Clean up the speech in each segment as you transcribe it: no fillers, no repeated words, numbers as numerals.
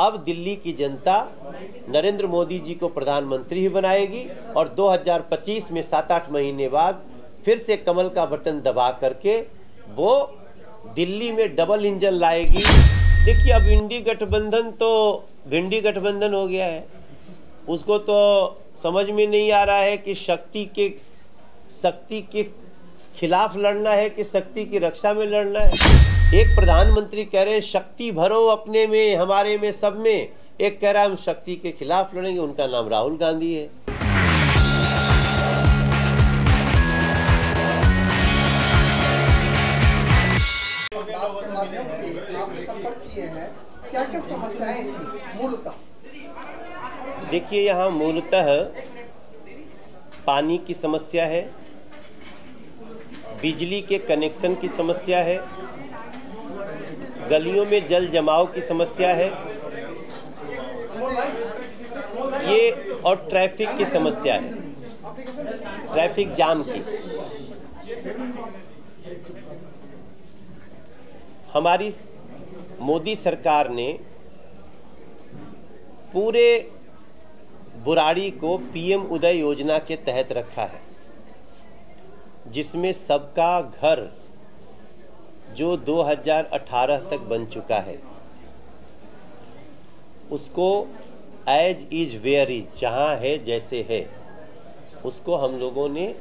अब दिल्ली की जनता नरेंद्र मोदी जी को प्रधानमंत्री ही बनाएगी और 2025 में 7-8 महीने बाद फिर से कमल का बटन दबा करके वो दिल्ली में डबल इंजन लाएगी। देखिए, अब इंडी गठबंधन तो भिंडी गठबंधन हो गया है। उसको तो समझ में नहीं आ रहा है कि शक्ति के खिलाफ लड़ना है कि शक्ति की रक्षा में लड़ना है। एक प्रधानमंत्री कह रहे हैं शक्ति भरो अपने में, हमारे में, सब में। एक कह रहा है हम शक्ति के खिलाफ लड़ेंगे। उनका नाम राहुल गांधी है। आपसे संपर्क किए हैं, क्या क्या समस्याएं थी मूलतः? देखिए, यहाँ मूलतः पानी की समस्या है, बिजली के कनेक्शन की समस्या है, गलियों में जल जमाव की समस्या है, ये और ट्रैफिक की समस्या है, ट्रैफिक जाम की। हमारी मोदी सरकार ने पूरे बुराड़ी को पीएम उदय योजना के तहत रखा है, जिसमें सबका घर जो 2018 तक बन चुका है उसको एज इज वेयर इज, जहाँ है जैसे है, उसको हम लोगों ने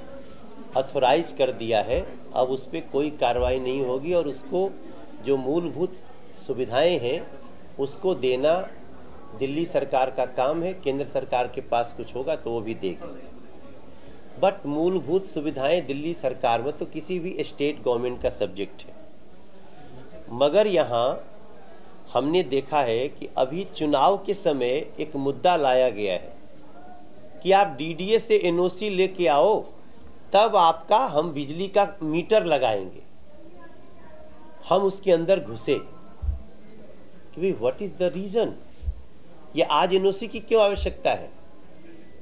ऑथोराइज कर दिया है। अब उस पर कोई कार्रवाई नहीं होगी और उसको जो मूलभूत सुविधाएं हैं उसको देना दिल्ली सरकार का काम है। केंद्र सरकार के पास कुछ होगा तो वो भी देगी, बट मूलभूत सुविधाएं दिल्ली सरकार में तो किसी भी स्टेट गवर्नमेंट का सब्जेक्ट है। मगर यहाँ हमने देखा है कि अभी चुनाव के समय एक मुद्दा लाया गया है कि आप डीडीए से एनओसी लेके आओ, तब आपका हम बिजली का मीटर लगाएंगे। हम उसके अंदर घुसे कि भाई व्हाट इज द रीजन, ये आज एनओसी की क्यों आवश्यकता है?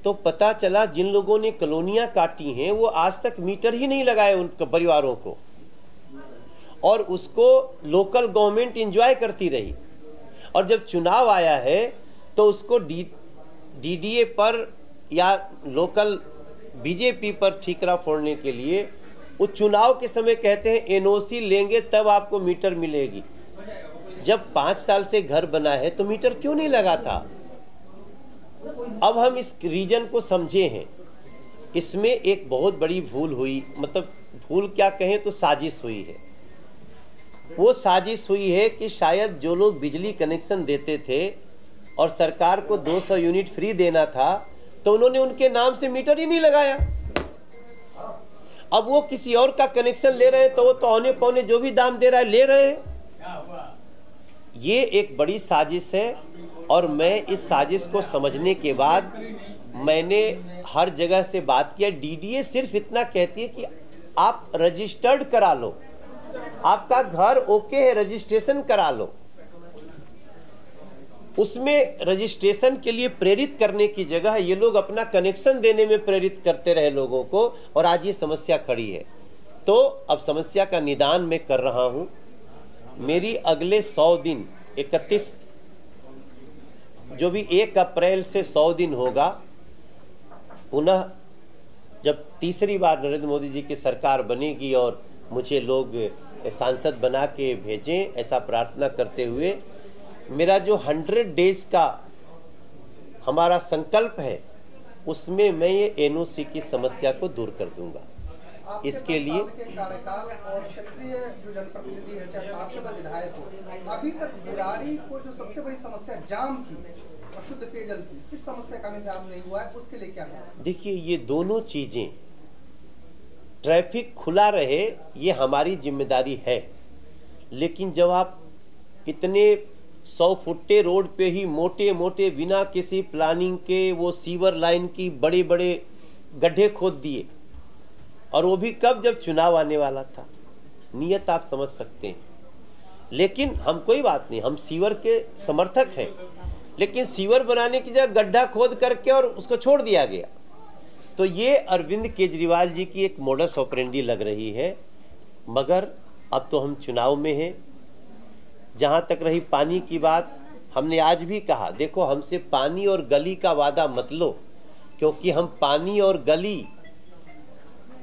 तो पता चला जिन लोगों ने कॉलोनियां काटी हैं वो आज तक मीटर ही नहीं लगाए उन परिवारों को, और उसको लोकल गवर्नमेंट एंजॉय करती रही। और जब चुनाव आया है तो उसको डीडीए पर या लोकल बीजेपी पर ठीकरा फोड़ने के लिए वो चुनाव के समय कहते हैं एनओसी लेंगे तब आपको मीटर मिलेगी। जब 5 साल से घर बना है तो मीटर क्यों नहीं लगा था? अब हम इस रीजन को समझे हैं। इसमें एक बहुत बड़ी भूल हुई, मतलब भूल क्या कहें तो साजिश हुई है। वो साजिश हुई है कि शायद जो लोग बिजली कनेक्शन देते थे और सरकार को 200 यूनिट फ्री देना था तो उन्होंने उनके नाम से मीटर ही नहीं लगाया। अब वो किसी और का कनेक्शन ले रहे हैं तो वो तो औने पौने जो भी दाम दे रहा है ले रहे हैं। ये एक बड़ी साजिश है और मैं इस साजिश को समझने के बाद मैंने हर जगह से बात किया। डीडीए सिर्फ इतना कहती है कि आप रजिस्टर्ड करा लो, आपका घर ओके है, रजिस्ट्रेशन करा लो। उसमें रजिस्ट्रेशन के लिए प्रेरित करने की जगह ये लोग अपना कनेक्शन देने में प्रेरित करते रहे लोगों को, और आज ये समस्या खड़ी है। तो अब समस्या का निदान मैं कर रहा हूं। मेरी अगले 100 दिन 31 जो भी 1 अप्रैल से 100 दिन होगा, पुनः जब तीसरी बार नरेंद्र मोदी जी की सरकार बनेगी और मुझे लोग सांसद बना के भेजें, ऐसा प्रार्थना करते हुए मेरा जो 100 डेज का हमारा संकल्प है उसमें मैं ये एनओसी की समस्या को दूर कर दूंगा। इसके लिए कार्यकाल और क्षेत्रीय जो जनप्रतिनिधि है, चाहे पार्षद विधायक हो, अभी तक बुराड़ी को जो सबसे बड़ी समस्या जाम की और शुद्ध पेयजल की, इस समस्या का निदान नहीं हुआ है, उसके लिए क्या है? देखिए, ये दोनों चीजें, ट्रैफिक खुला रहे ये हमारी जिम्मेदारी है, लेकिन जब आप इतने 100 फुट्टे रोड पे ही मोटे मोटे बिना किसी प्लानिंग के वो सीवर लाइन की बड़े बड़े गड्ढे खोद दिए, और वो भी कब, जब चुनाव आने वाला था। नियत आप समझ सकते हैं। लेकिन हम कोई बात नहीं, हम सीवर के समर्थक हैं, लेकिन सीवर बनाने की जगह गड्ढा खोद करके और उसको छोड़ दिया गया। तो ये अरविंद केजरीवाल जी की एक मोडस ऑपरेंडी लग रही है। मगर अब तो हम चुनाव में हैं। जहाँ तक रही पानी की बात, हमने आज भी कहा, देखो हमसे पानी और गली का वादा मत लो, क्योंकि हम पानी और गली,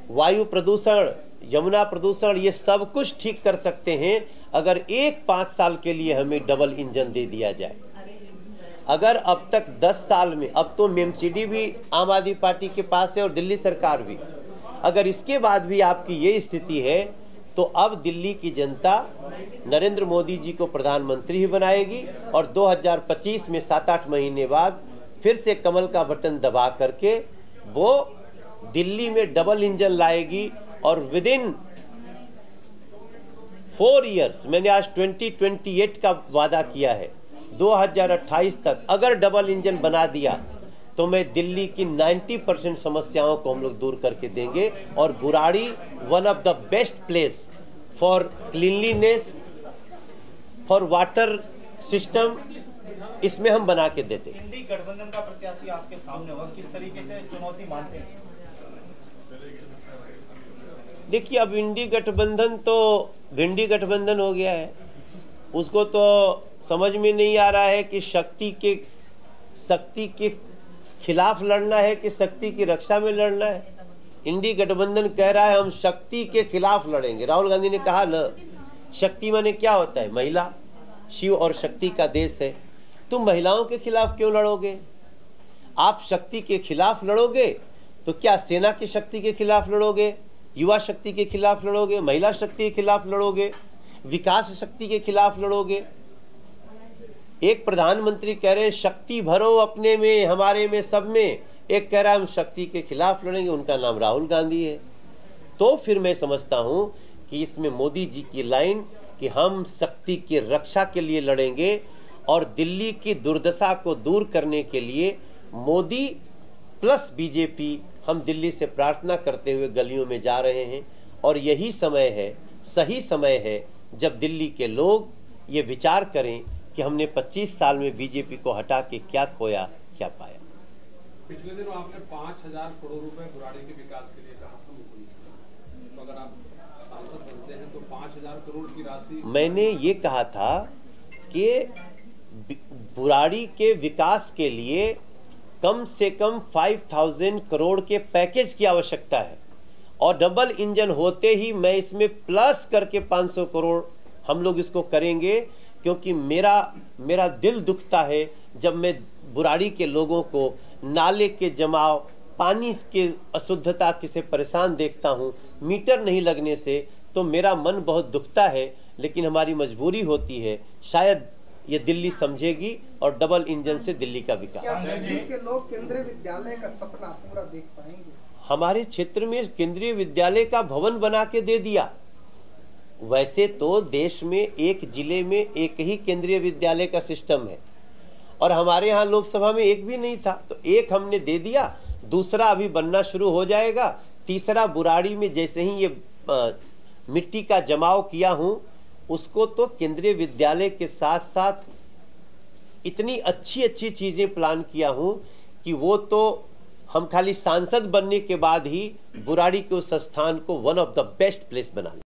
वायु प्रदूषण, यमुना प्रदूषण, ये सब कुछ ठीक कर सकते हैं अगर 5 साल के लिए हमें डबल इंजन दे दिया जाए। अगर अब तक 10 साल में, अब तो मेमसीडी भी आम आदमी पार्टी के पास है और दिल्ली सरकार भी, अगर इसके बाद भी आपकी ये स्थिति है तो अब दिल्ली की जनता नरेंद्र मोदी जी को प्रधानमंत्री ही बनाएगी और 2025 में 7-8 महीने बाद फिर से कमल का बटन दबा करके वो दिल्ली में डबल इंजन लाएगी और विदिन 4 इयर्स, मैंने आज 2028 का वादा किया है, 2028 तक अगर डबल इंजन बना दिया तो मैं दिल्ली की 90% समस्याओं को हम लोग दूर करके देंगे और Burari one of the best place for cleanliness, for water system, इसमें हम बना के देते। इंडी गठबंधन का प्रत्याशी आपके सामने होगा, किस तरीके से चुनौती मानते हैं? देखिए, अब इंडी गठबंधन तो भिंडी गठबंधन हो गया है, उसको तो समझ में नहीं आ रहा है कि शक्ति के खिलाफ लड़ना है कि शक्ति की रक्षा में लड़ना है। इंडी गठबंधन कह रहा है हम शक्ति के खिलाफ लड़ेंगे। राहुल गांधी ने कहा ना, शक्ति माने क्या होता है? महिला, शिव और शक्ति का देश है। तुम महिलाओं के खिलाफ क्यों लड़ोगे? आप शक्ति के खिलाफ लड़ोगे तो क्या सेना की शक्ति के खिलाफ लड़ोगे, युवा शक्ति के खिलाफ लड़ोगे, महिला शक्ति के खिलाफ लड़ोगे, विकास शक्ति के खिलाफ लड़ोगे? एक प्रधानमंत्री कह रहे हैं शक्ति भरो अपने में, हमारे में, सब में। एक कह रहा है हम शक्ति के खिलाफ लड़ेंगे, उनका नाम राहुल गांधी है। तो फिर मैं समझता हूं कि इसमें मोदी जी की लाइन कि हम शक्ति की रक्षा के लिए लड़ेंगे और दिल्ली की दुर्दशा को दूर करने के लिए मोदी प्लस बीजेपी, हम दिल्ली से प्रार्थना करते हुए गलियों में जा रहे हैं। और यही समय है, सही समय है, जब दिल्ली के लोग ये विचार करें कि हमने 25 साल में बीजेपी को हटा के क्या खोया, क्या पाया। पिछले दिनों आपने 5,000 करोड़ रुपए बुराड़ी के विकास के लिए कहा था, तो अगर आप सांसद बनते हैं तो 5,000 करोड़ की राशि। मैंने ये कहा था कि बुराड़ी के विकास के लिए कम से कम 5,000 करोड़ के पैकेज की आवश्यकता है और डबल इंजन होते ही मैं इसमें प्लस करके 500 करोड़ हम लोग इसको करेंगे, क्योंकि मेरा दिल दुखता है जब मैं बुराड़ी के लोगों को नाले के जमाव, पानी के अशुद्धता से परेशान देखता हूँ, मीटर नहीं लगने से, तो मेरा मन बहुत दुखता है। लेकिन हमारी मजबूरी होती है, शायद ये दिल्ली समझेगी और डबल इंजन से दिल्ली का विकास। क्या दिल्ली के लोग केंद्रीय विद्यालय का सपना पूरा देख पाएंगे? हमारे क्षेत्र में केंद्रीय विद्यालय का भवन बना के दे दिया। वैसे तो देश में एक जिले में एक ही केंद्रीय विद्यालय का सिस्टम है और हमारे यहाँ लोकसभा में एक भी नहीं था, तो एक हमने दे दिया, दूसरा अभी बनना शुरू हो जाएगा, तीसरा बुराड़ी में जैसे ही ये मिट्टी का जमाव किया हूँ, उसको तो केंद्रीय विद्यालय के साथ साथ इतनी अच्छी अच्छी चीजें प्लान किया हूँ कि वो तो हम खाली सांसद बनने के बाद ही बुराड़ी के उस स्थान को one of the best place बना लें।